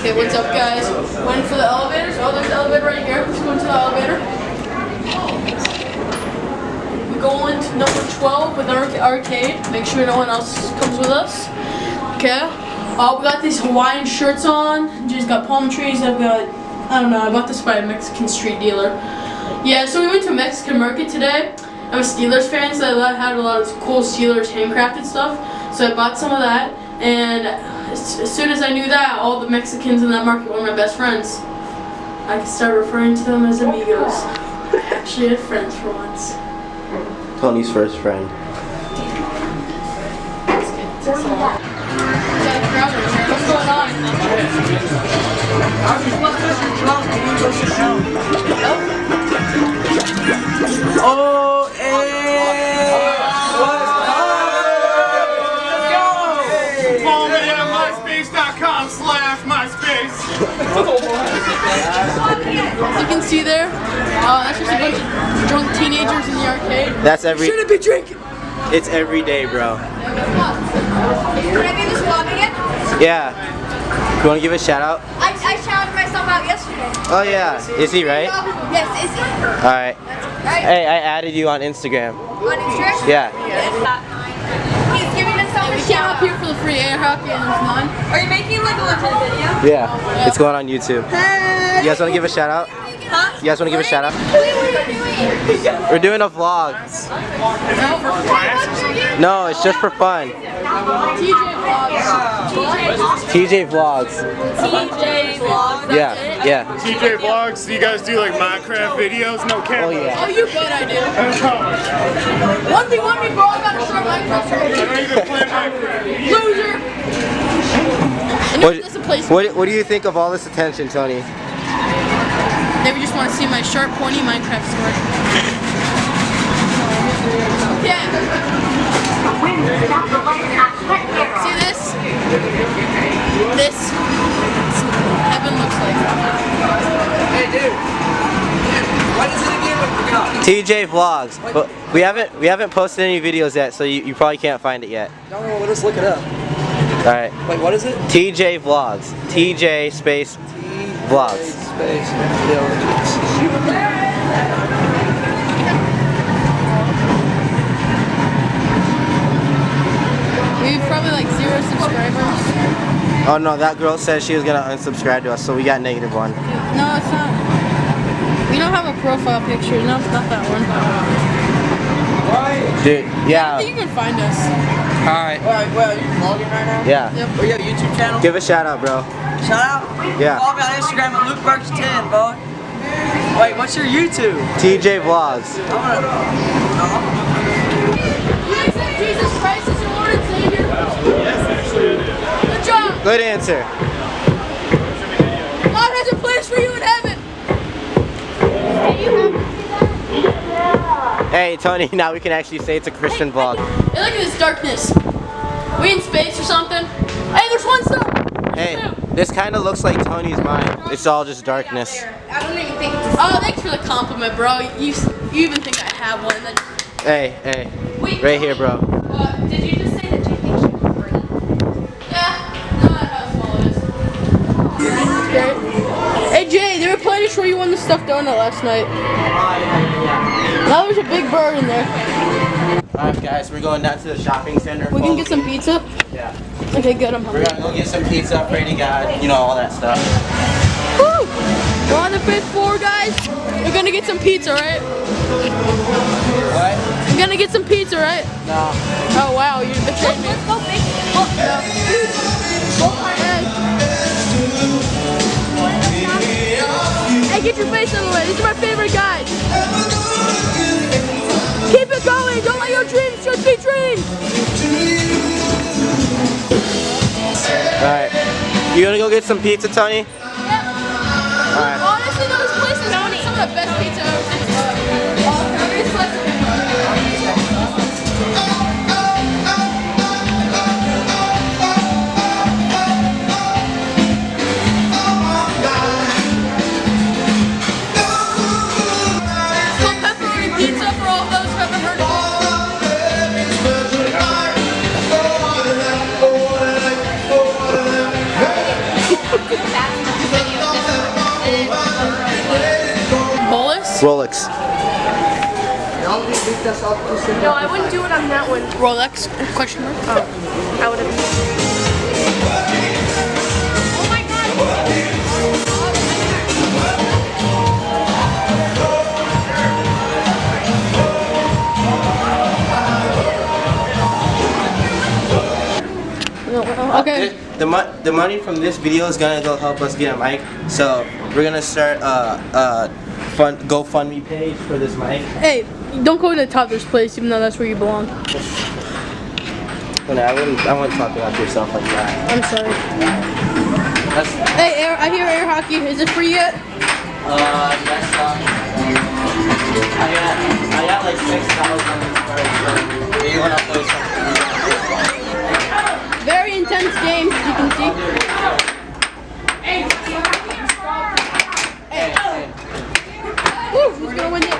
Okay, what's up, guys? Waiting for the elevators. Oh, there's the elevator right here. Let's go into the elevator. We go into number 12 with our arcade. Make sure no one else comes with us. Okay. We got these Hawaiian shirts on. Just got palm trees. I've got, I don't know, I bought this by a Mexican street dealer. Yeah, so we went to a Mexican market today. I'm a Steelers fan, so I had a lot of cool Steelers handcrafted stuff. So I bought some of that, and as soon as I knew that, all the Mexicans in that market were my best friends. I could start referring to them as amigos. I actually had friends for once. Tony's first friend. Let's get this all. What's going on? Oh, hey! What's up? Follow me at myspace.com/myspace. As you can see there, that's just a bunch of drunk teenagers in the arcade. That's every. Shouldn't be drinking. It's every day, bro. Can I be this vlog again? Yeah. You want to give a shout out? I shouted myself out yesterday. Oh yeah. Is he right? Yes, is he? All right. Right? Hey, I added you on Instagram. On Instagram? Yeah. He's giving himself a We came shout up here for the free air hockey and there's none. Are you making like a legit video? Yeah. It's going on YouTube. You guys want to give a shout out? Huh? You guys want to give a shout out? Wait, what are you doing? We're doing a vlog. No, it's just for fun. TJ TJ Vlogs. Vlogs. TJ vlog. Yeah, yeah. TJ Vlogs, do you guys do like Minecraft videos? No camera. Oh yeah. Oh, you bet I do. 1v1 me, bro. I gotta start Minecraft. I don't even play Minecraft. Loser. Anyone doesn't play What do you think of all this attention, Tony? Maybe just want to see my sharp, pointy Minecraft sword. Yeah. See this? This is what heaven looks like. Hey dude, what is it again? TJ Vlogs. But we haven't posted any videos yet, so you probably can't find it yet. No, we'll just look it up. All right. Wait, what is it? TJ Vlogs. TJ space Vlogs. Space Villages. We have probably like 0 subscribers. Oh no, that girl said she was gonna unsubscribe to us, so we got -1. No, it's not. We don't have a profile picture. No, it's not that one. Dude, I yeah. think you can find us. Alright. Wait, are you vlogging right now? Yeah. Yep. Oh, you have a YouTube channel? Give a shout out, bro. Shout out? Yeah. Follow me on Instagram at LukeBurks10, boy. Wait, what's your YouTube? TJ Vlogs. I'm gonna... You accept Jesus Christ as your Lord and Savior? Yes, actually I do. Good job. Good answer. God has a place for you in heaven. Hey, Tony, now we can actually say it's a Christian vlog. Hey, look at this darkness. We in space or something? Hey, there's one star. Hey, this kind of looks like Tony's mind. It's all just darkness. I don't even think it's Oh, thanks for the compliment, bro. You even think I have one. Hey, Wait, right here, bro. Did you just say that you think she was free? Yeah, no, that's how small it is. Okay. Hey, Jay, they were planning to show you won the stuffed donut last night. Now there's a big bird in there. Alright, guys, we're going down to the shopping center. We can get some pizza? Yeah. Okay, good, I'm hungry. We're gonna go get some pizza, pray to God, you know, all that stuff. Woo! We're on the 5th floor, guys. We're gonna get some pizza, right? What? We're gonna get some pizza, right? No. Oh, wow, you betrayed me. Let's go big. Hey, get your face out of the way. These are my favorite guys. Keep it going. Don't let your dreams just be dreams. Alright. You gonna go get some pizza, Tony? Alright. Honestly, those places are some of the best pizza I've ever pepperoni pizza for all those who haven't heard of it. No, I wouldn't do it on that one. Rolex? Question mark? Oh, I would have. Oh my Okay. The money from this video is gonna go help us get a mic. So we're gonna start GoFundMe page for this mic. Hey, don't go to the top of this place, even though that's where you belong. Well, I wouldn't talk about yourself like that. I'm sorry. Hey, I hear air hockey. Is it free yet? Yes, I got like 6,000 first. Do you wanna play something? Very intense game, as you can see. Woo, who's gonna win this?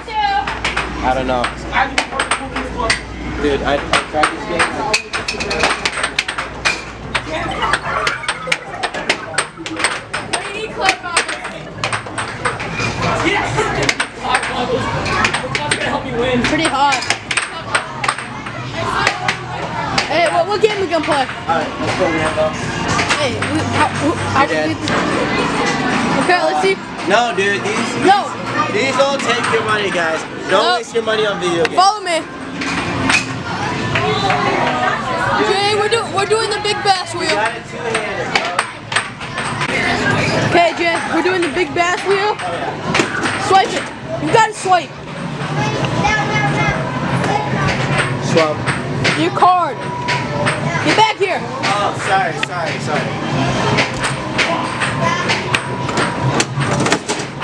I don't know. Dude, I tried this game. Pretty hot. Hey, what game we gonna play? Alright, let's go Rambo. Hey, how we do this? Okay, let's see. No, dude, these don't take your money, guys. Don't waste your money on video games. Follow me. Jay, we're doing the big bass wheel. Got it two-handed, bro. Okay, Jay, we're doing the big bass wheel. Swipe it. You gotta swipe. Swap. Your card. Get back here. Oh, sorry.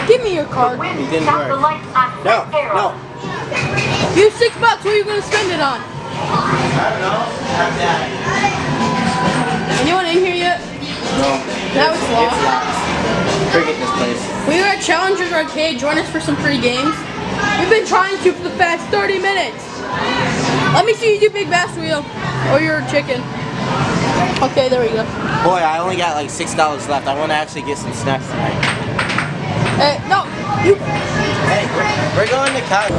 Give me your card. It didn't work. No. You have $6. What are you gonna spend it on? I don't know. Have that. Anyone in here yet? No. Now it's locked. Forget this place. We were at Challengers Arcade. Join us for some free games. We've been trying to for the past 30 minutes. Let me see you do big bass wheel or your chicken. Okay, there we go. Boy, I only got like $6 left. I want to actually get some snacks tonight. Hey, no, you. Hey, we're going to Canon.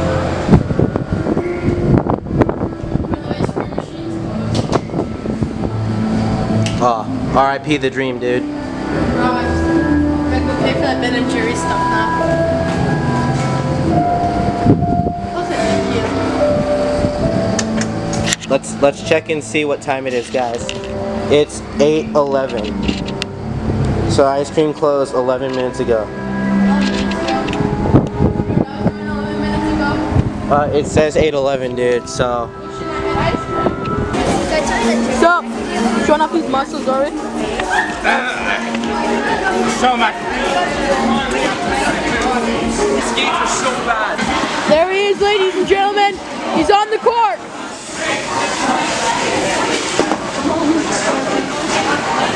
Oh, R.I.P. the dream, dude. Bro, I gotta go pay for that Ben and Jerry's stuff now. Let's check and see what time it is, guys. It's 8:11. So ice cream closed 11 minutes ago. It says 8:11, dude. So. So, showing off these muscles already? So much. These skates are so bad. There he is, ladies and gentlemen. He's on the court.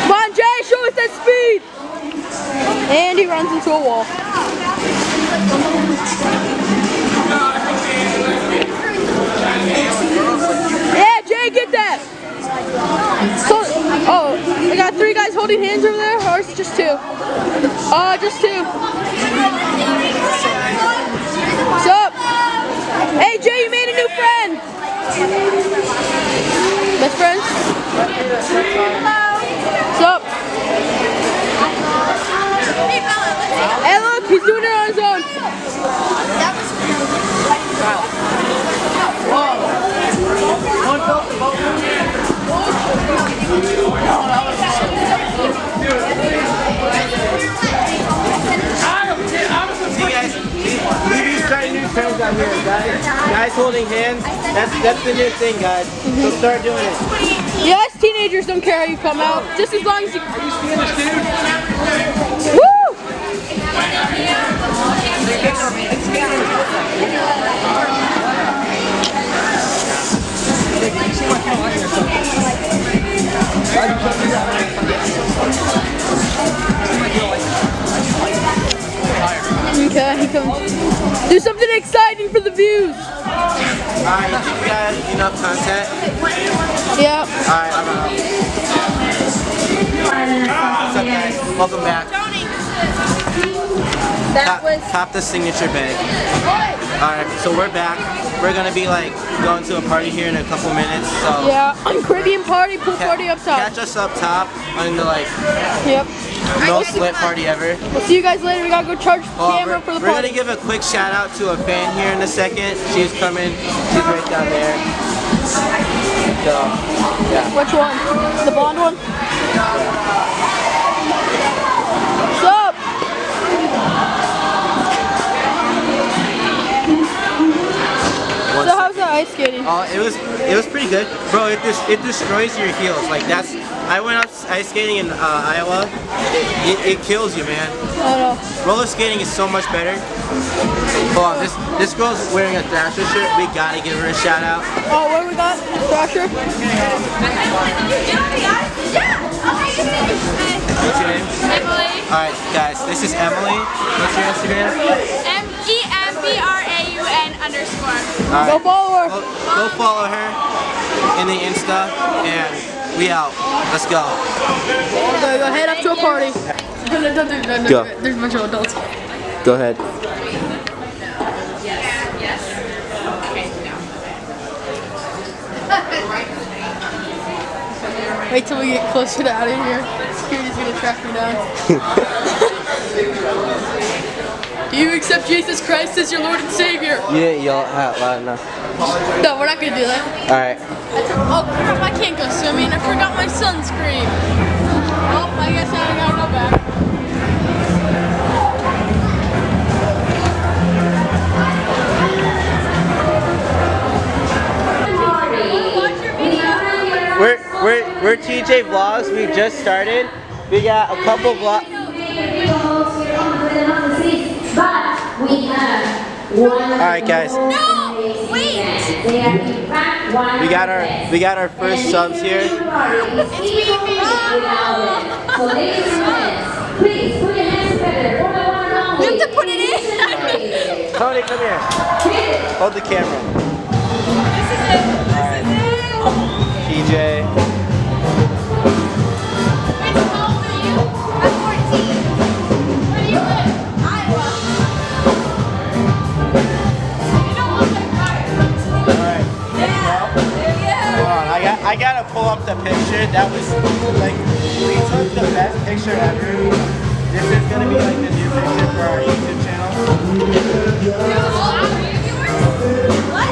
Come on, Jay, show us that speed. And he runs into a wall. Yeah, Jay, get that. So, oh, I got 3 guys holding hands over there, or is it just 2? Just 2. What's up? Hey, Jay, you made a new friend. Best friends? What's up? Hey, look, he's doing it on his own. See, guys, these starting new trends out here, guys holding hands. That's the new thing, guys. So start doing it. Yes, teenagers don't care how you come out, just as long as you. Are you seeing this, dude? Woo! Okay, he comes. Do something exciting for the views. Alright, you think we got enough content? Yeah. Alright, I'm out. What's up, guys? Welcome back. That was. Top the signature bag. Alright, so we're back. We're gonna be like going to a party here in a couple minutes. So Yeah, Caribbean party, pool party up top. catch us up top on the like Yep. most lit party ever. We'll see you guys later. We gotta go charge the camera for the We're party. gonna give a quick shout out to a fan here in a second. She's coming. She's right down there. So, yeah. Which one? The blonde one? What's up? So how's the ice skating? It was pretty good, bro. It destroys your heels. Like I went up ice skating in Iowa. It kills you, man. I don't know. Roller skating is so much better. Hold on, this girl's wearing a Thrasher shirt. We gotta give her a shout out. Oh, what do we got? Thrasher? What's your name? Emily. Alright, guys, this is Emily. What's your Instagram? EMBRAUN_. Alright. Go follow her. Go follow her in the Insta, and we out. Let's go. Go head up to a party. Go. There's a bunch of adults. Go ahead. Wait till we get closer to out of here. Security's gonna track me down. Do you accept Jesus Christ as your Lord and Savior? You didn't yell out loud enough. No, we're not gonna do that. Alright. Oh crap, I can't go swimming. I forgot my sunscreen. Oh, I guess I gotta go back. We're TJ Vlogs. We just started. We got a couple vlogs. Alright guys. No! Wait! We got our first subs here. It's me. You have to put it in. Tony, come here. Hold the camera. This is it. TJ. Wait, how old are you? I'm 14. Where do you live? Iowa. You don't look like fire. Alright. Yeah. Hold on, I gotta pull up the picture. That was like, we took the best picture ever. This is gonna be like the new picture for our YouTube channel. What?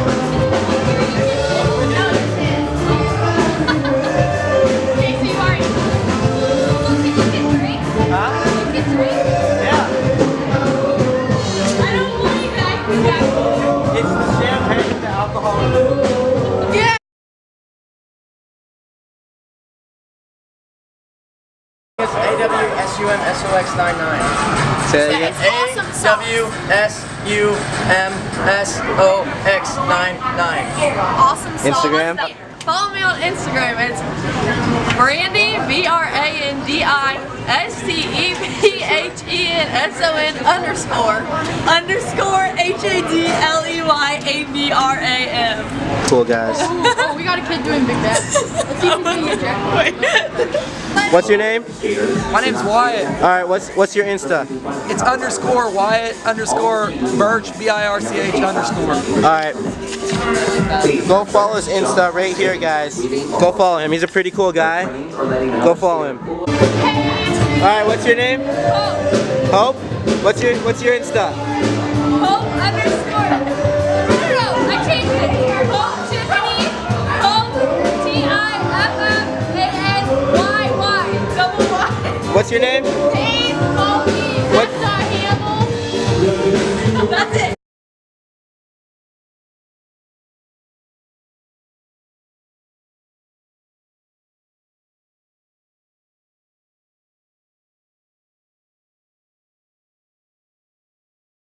Huh? Yeah. It's the champagne with the alcohol. Yeah. It's AWSUMSOX99. Say that again. AWSUMSOX99. Awesome sauce. Instagram? Follow me on Instagram. It's Brandy, BRANDISTEPHEDLEYABRAM. Cool guys. Oh, we got a kid doing big bets. Let's see if we can get Jack. What's your name? My name's Wyatt. Alright, what's your Insta? It's _Wyatt_Birch, BIRCH _. Alright. Go follow his Insta right here, guys. Go follow him. He's a pretty cool guy. Go follow him. Alright, what's your name? Hope. What's your Insta? Hope underscore. No, I changed it. Hope Tiffany. Hope TIFFANYY. Double Y. What's your name? Dave Foley. What? That's our handle. That's it.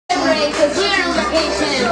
Because we're on vacation.